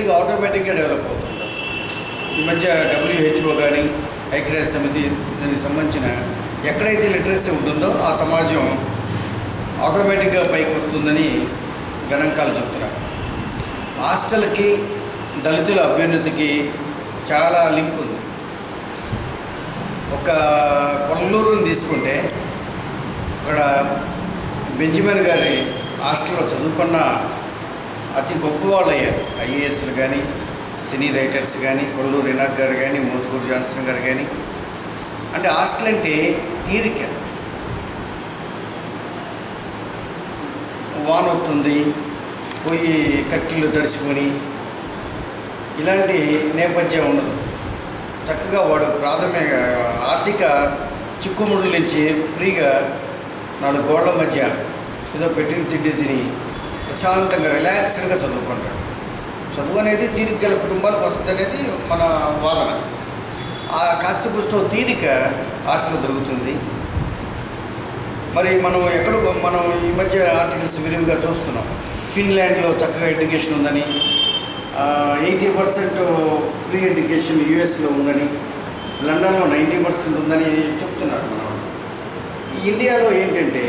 ఆటోమేటిక్గా డెవలప్ అవుతుంటారు. ఈ మధ్య WHO కానీ ఐక్యరాజ్య సమితి దానికి సంబంధించిన ఎక్కడైతే లిటరసీ ఉంటుందో ఆ సమాజం ఆటోమేటిక్గా పైకి వస్తుందని గణాంకాలు చెప్తున్నారు. హాస్టల్కి దళితుల అభ్యున్నతికి చాలా లింక్ ఉంది. ఒక కొల్లూరుని తీసుకుంటే అక్కడ బెంజమిన్ గారి హాస్టల్లో చదువుకున్న అతి గొప్ప వాళ్ళు అయ్యారు. IASలు కానీ, సినీ రైటర్స్ కానీ, కొల్లూరు ఇనాక్ గారు కానీ, మోతుకూరు జాన్సన్ గారు కానీ. అంటే హాస్టల్ అంటే తీరిక. వాన వస్తుంది, పోయి కట్టిళ్ళు తడిసికొని ఇలాంటి నేపథ్యం ఉండదు. చక్కగా వాడు ప్రాథమిక ఆర్థిక చిక్కుముడుల నుంచి ఫ్రీగా 4 గోడల మధ్య ఏదో పెట్టిన తిండి తిని ప్రశాంతంగా రిలాక్స్డ్గా చదువుకుంటాడు. చదువు అనేది తీరిక గల కుటుంబాలకు వస్తుంది అనేది మన వాదన. ఆ కాస్త తీరిక హాస్టల్లో దొరుకుతుంది. మరి మనం ఈ మధ్య ఆర్టికల్స్ విరివిగా చూస్తున్నాం. ఫిన్లాండ్లో చక్కగా ఎడ్యుకేషన్ ఉందని, 80% ఫ్రీ ఎడ్యుకేషన్ US లో ఉందని, లండన్లో 90% ఉందని చెప్తున్నారు. మనం ఈ ఇండియాలో ఏంటంటే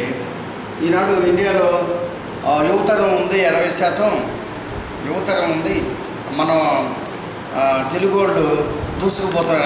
ఈనాడు ఇండియాలో యువతరం ఉంది, 60% యువతరం ఉంది. మనం తెలుగు వాళ్ళు దూసుకుపోతున్నారు.